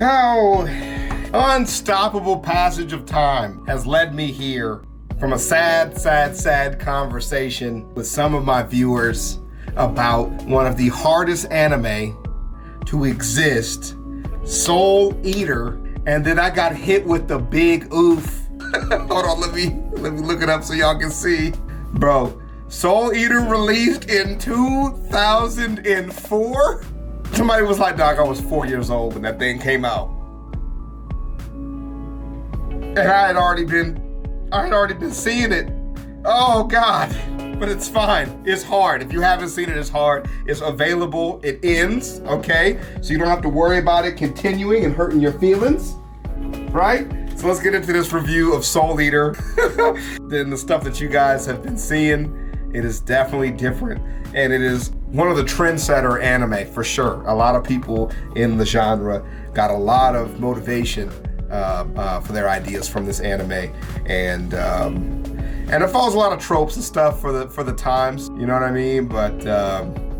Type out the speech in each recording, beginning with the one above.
How unstoppable passage of time has led me here from a sad conversation with some of my viewers about one of the hardest anime to exist, Soul Eater, and then I got hit with the big oof. Hold on, let me look it up so y'all can see. Bro, Soul Eater released in 2004? Somebody was like, dog, I was 4 years old when that thing came out. And I had already been seeing it. Oh God, but it's fine. It's hard. If you haven't seen it, it's hard. It's available. It ends, okay? So you don't have to worry about it continuing and hurting your feelings, right? So let's get into this review of Soul Eater. Then the stuff that you guys have been seeing, it is definitely different. And it is one of the trendsetter anime for sure. A lot of people in the genre got a lot of motivation for their ideas from this anime, and it follows a lot of tropes and stuff for the times, you know what I mean? But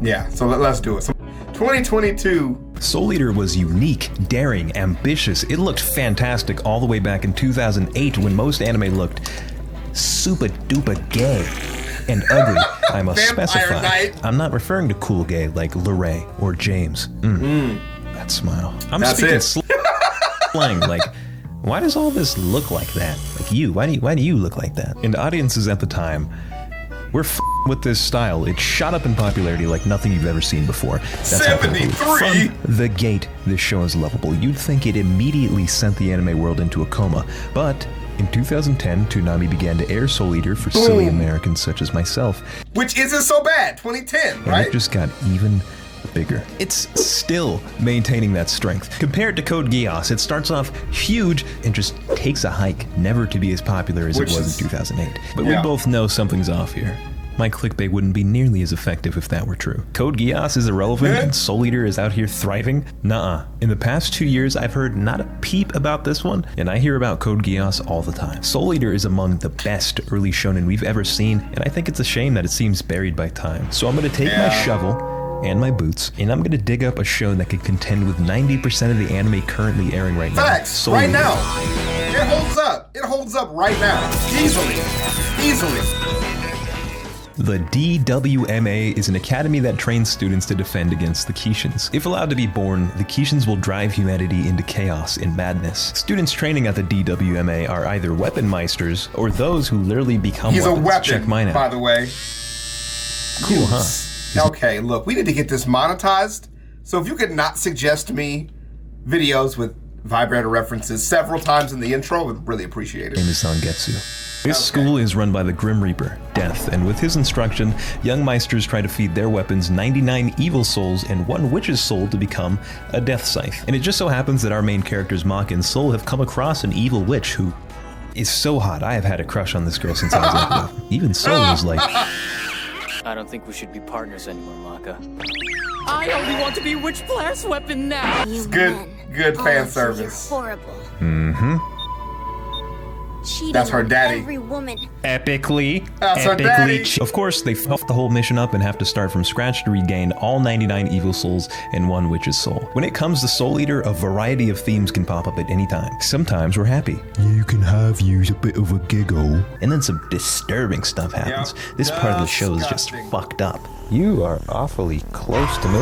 yeah, so let's do it. So 2022. Soul Eater was unique, daring, ambitious. It looked fantastic all the way back in 2008 when most anime looked super duper gay and ugly. I must specify. I'm not referring to cool gay like Lorray or James. That smile. I'm speaking slang. Like, why does all this look like that? Like you, why do you look like that? And audiences at the time were with this style. It shot up in popularity like nothing you've ever seen before. That's 73. From the gate, this show is lovable. You'd think it immediately sent the anime world into a coma, but in 2010, Toonami began to air Soul Eater for silly Americans such as myself. Which isn't so bad, 2010, right? And it just got even bigger. It's still maintaining that strength. Compared to Code Geass, it starts off huge and just takes a hike, never to be as popular as it was in 2008. But we both know something's off here. My clickbait wouldn't be nearly as effective if that were true. Code Geass is irrelevant and Soul Eater is out here thriving? Nuh-uh. In the past 2 years, I've heard not a peep about this one, and I hear about Code Geass all the time. Soul Eater is among the best early shonen we've ever seen, and I think it's a shame that it seems buried by time. So I'm gonna take my shovel and my boots, and I'm gonna dig up a show that could contend with 90% of the anime currently airing right now. Facts, Soul right Eater. now. It holds up. It holds up right now. Easily. The DWMA is an academy that trains students to defend against the Kishins. If allowed to be born, the Kishins will drive humanity into chaos and madness. Students training at the DWMA are either weapon meisters or those who literally become weapons. He's a weapon, check mine out. by the way. Cool, huh? Okay, look, we need to get this monetized. So if you could not suggest me videos with vibrator references several times in the intro, I would really appreciate it. Name is Zangetsu. This school is run by the Grim Reaper, Death, and with his instruction, young meisters try to feed their weapons 99 evil souls and 1 witch's soul to become a death scythe. And it just so happens that our main characters, Mach and Soul, have come across an evil witch who is so hot. I have had a crush on this girl since I was little. Even Soul was like, I don't think we should be partners anymore, Maka. I only want to be witch blast weapon now. It's good fan service. Horrible. That's her daddy. Every woman. Epically. That's her daddy. Of course, they fuck the whole mission up and have to start from scratch to regain all 99 evil souls and 1 witch's soul. When it comes to Soul Eater, a variety of themes can pop up at any time. Sometimes we're happy. You can have use a bit of a giggle. And then some disturbing stuff happens. This part of the show is just fucked up. You are awfully close to me.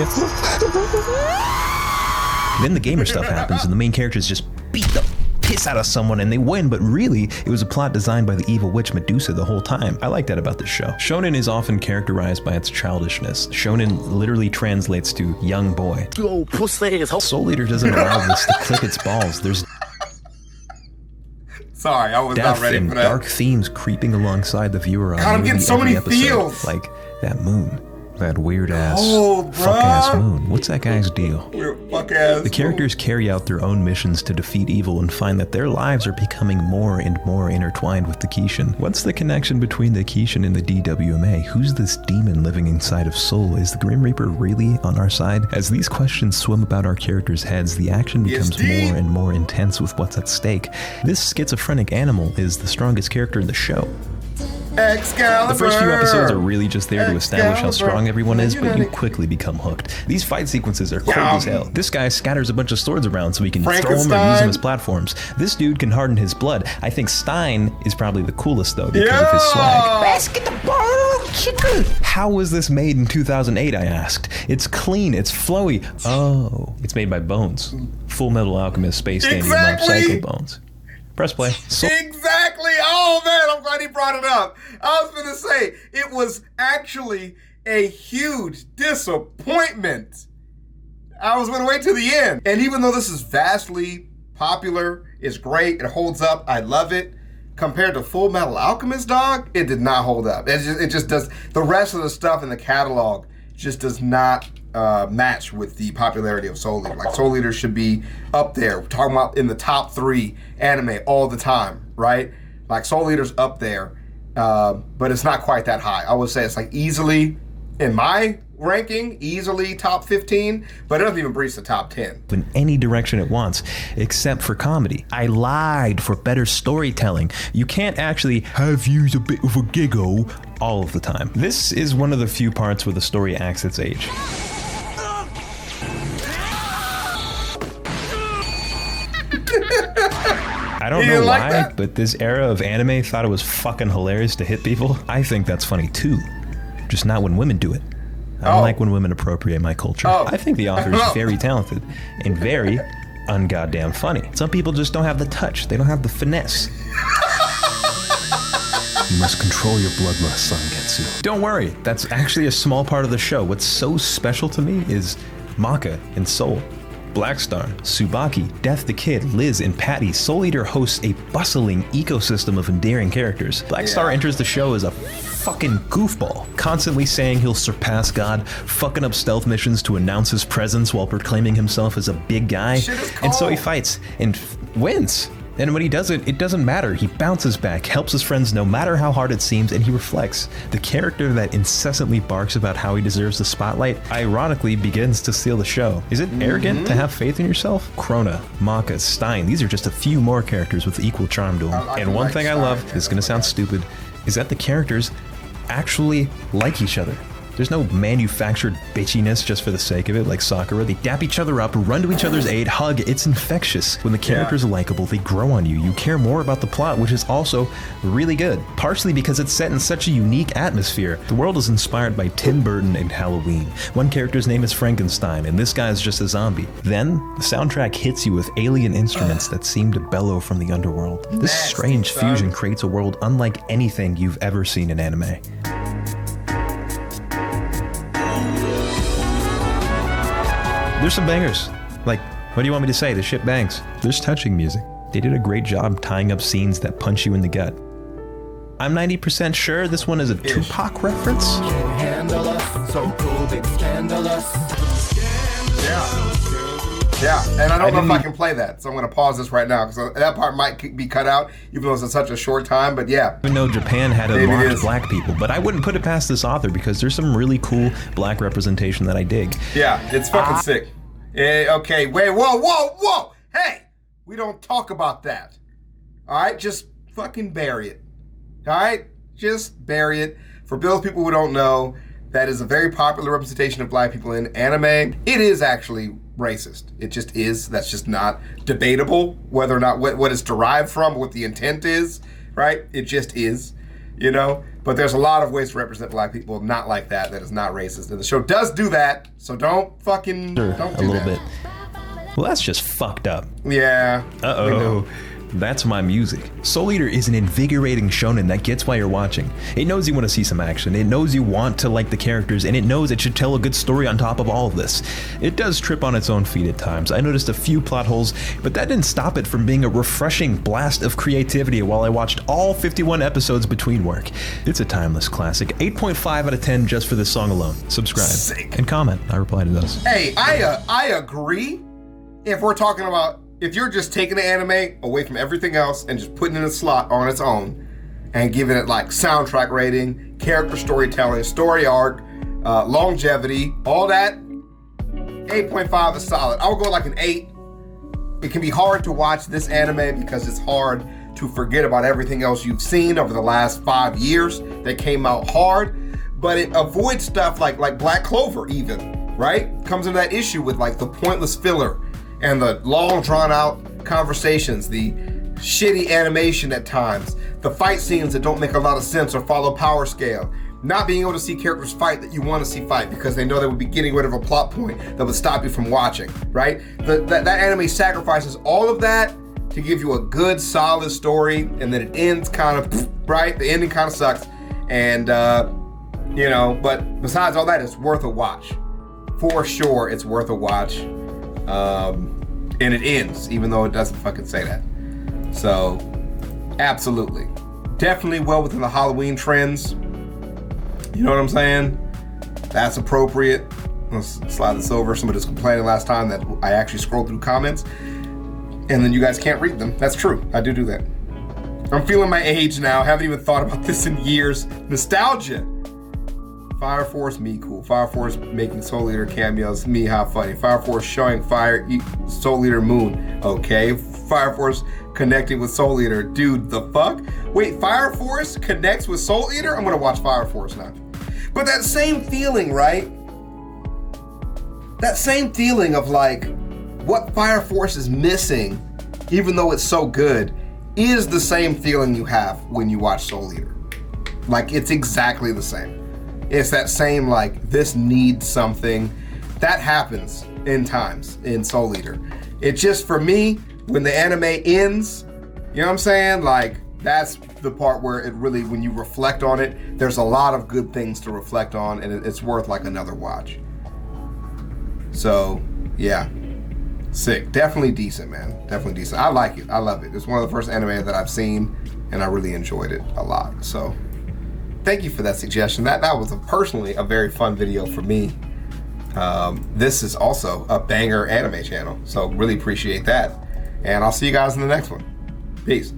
Then the gamer stuff happens and the main characters just beat the piss out of someone and they win, but really, it was a plot designed by the evil witch Medusa the whole time. I like that about this show. Shonen is often characterized by its childishness. Shonen literally translates to young boy. Oh, pussy. Soul Eater doesn't allow this to click its balls. There's Sorry, I was not death ready and for that. dark themes creeping alongside the viewer on God, I'm getting nearly so every many episode. feels. Like that moon. That weird ass, Oh, fuck ass bruh. moon. What's that guy's deal? We're fuck ass. The characters carry out their own missions to defeat evil and find that their lives are becoming more and more intertwined with the Kishin. What's the connection between the Kishin and the DWMA? Who's this demon living inside of Soul? Is the Grim Reaper really on our side? As these questions swim about our characters' heads, the action becomes more and more intense with what's at stake. This schizophrenic animal is the strongest character in the show. Excalibur. The first few episodes are really just there to establish how Excalibur. strong everyone is, but you quickly become hooked. These fight sequences are cool as hell. This guy scatters a bunch of swords around so he can throw them or use them as platforms. This dude can harden his blood. I think Stein is probably the coolest though because of his swag. Basketball chicken. How was this made in 2008, I asked. It's clean, it's flowy. Oh, it's made by Bones. Full Metal Alchemist Space Dandy Mob Psycho Bones. Press play. Exactly. Oh man, I'm glad he brought it up. I was gonna say it was actually a huge disappointment. I was gonna wait till the end. And even though this is vastly popular, it's great, it holds up, I love it. Compared to Full Metal Alchemist, dog, it did not hold up. It just does. The rest of the stuff in the catalog just does not match with the popularity of Soul Eater. Like, Soul Eater should be up there. We're talking about in the top 3 anime all the time, right? Like, Soul Eater's up there, but it's not quite that high. I would say it's like easily, in my ranking, easily top 15, but it doesn't even breach the top 10. In any direction it wants, except for comedy. I lied for better storytelling. You can't actually have used a bit of a giggle all of the time. This is one of the few parts where the story acts its age. I don't know why, but this era of anime thought it was fucking hilarious to hit people. I think that's funny too, just not when women do it. I don't like when women appropriate my culture. I think the author is very talented and very ungoddamn funny. Some people just don't have the touch. They don't have the finesse. You must control your bloodlust, Sangetsu. Don't worry, that's actually a small part of the show. What's so special to me is Maka and Soul. Blackstar, Tsubaki, Death the Kid, Liz, and Patty. Soul Eater hosts a bustling ecosystem of endearing characters. Blackstar enters the show as a fucking goofball, constantly saying he'll surpass God, fucking up stealth missions to announce his presence while proclaiming himself as a big guy. And so he fights and wins. And when he does it, it doesn't matter. He bounces back, helps his friends no matter how hard it seems, and he reflects. The character that incessantly barks about how he deserves the spotlight, ironically begins to steal the show. Is it arrogant to have faith in yourself? Krona, Maka, Stein, these are just a few more characters with equal charm to them. And one thing I love, this is gonna sound stupid, is that the characters actually like each other. There's no manufactured bitchiness just for the sake of it, like Sakura. They dap each other up, run to each other's aid, hug. It's infectious. When the characters are likable, they grow on you. You care more about the plot, which is also really good. Partially because it's set in such a unique atmosphere. The world is inspired by Tim Burton and Halloween. One character's name is Frankenstein, and this guy's just a zombie. Then, the soundtrack hits you with alien instruments that seem to bellow from the underworld. This strange fusion creates a world unlike anything you've ever seen in anime. There's some bangers. Like, what do you want me to say? The shit bangs. There's touching music. They did a great job tying up scenes that punch you in the gut. I'm 90% sure this one is a Tupac reference. Yeah. Yeah, and I don't know if I can play that, so I'm going to pause this right now, because that part might be cut out, even though it's in such a short time, but yeah. I know Japan had unlocked black people, but I wouldn't put it past this author, because there's some really cool black representation that I dig. Yeah, it's fucking sick. Okay, wait, whoa! Hey, we don't talk about that. All right, just fucking bury it. All right, just bury it. For those people who don't know, that is a very popular representation of black people in anime. It is actually racist. It just is. That's just not debatable, whether or not what it's derived from, what the intent is, right? It just is, you know? But there's a lot of ways to represent black people not like that is not racist. And the show does do that, so don't fucking, don't do a little that. bit. Well, that's just fucked up. Yeah. Uh-oh. That's my music. Soul Eater is an invigorating shonen that gets why you're watching. It knows you want to see some action, it knows you want to like the characters, and it knows it should tell a good story on top of all of this. It does trip on its own feet at times. I noticed a few plot holes, but that didn't stop it from being a refreshing blast of creativity while I watched all 51 episodes between work. It's a timeless classic. 8.5 out of 10 just for this song alone. Subscribe. Sick. And comment. I reply to those. Hey, I agree. If we're talking about, if you're just taking the anime away from everything else and just putting it in a slot on its own and giving it like soundtrack rating, character storytelling, story arc, longevity, all that, 8.5 is solid. I would go like an 8. It can be hard to watch this anime because it's hard to forget about everything else you've seen over the last 5 years that came out hard, but it avoids stuff like Black Clover even, right? Comes into that issue with like the pointless filler and the long drawn out conversations, the shitty animation at times, the fight scenes that don't make a lot of sense or follow power scale, not being able to see characters fight that you want to see fight because they know they would be getting rid of a plot point that would stop you from watching, right? That anime sacrifices all of that to give you a good, solid story, and then it ends kind of, right? The ending kind of sucks, and you know, but besides all that, it's worth a watch. For sure, it's worth a watch. And it ends, even though it doesn't fucking say that. So, absolutely. Definitely well within the Halloween trends. You know what I'm saying? That's appropriate. Let's slide this over. Somebody was complaining last time that I actually scrolled through comments and then you guys can't read them. That's true. I do that. I'm feeling my age now. Haven't even thought about this in years. Nostalgia. Fire Force, me cool. Fire Force making Soul Eater cameos, me how funny. Fire Force showing Soul Eater Moon, okay. Fire Force connecting with Soul Eater, dude, the fuck? Wait, Fire Force connects with Soul Eater? I'm gonna watch Fire Force now. But that same feeling, right? That same feeling of like, what Fire Force is missing, even though it's so good, is the same feeling you have when you watch Soul Eater. Like, it's exactly the same. It's that same, like, this needs something. That happens in times in Soul Eater. It just, for me, when the anime ends, you know what I'm saying? Like, that's the part where it really, when you reflect on it, there's a lot of good things to reflect on, and it's worth, like, another watch. So, yeah. Sick. Definitely decent, man. Definitely decent. I like it. I love it. It's one of the first anime that I've seen, and I really enjoyed it a lot. So, thank you for that suggestion. That was personally a very fun video for me. This is also a banger anime channel, so really appreciate that. And I'll see you guys in the next one. Peace.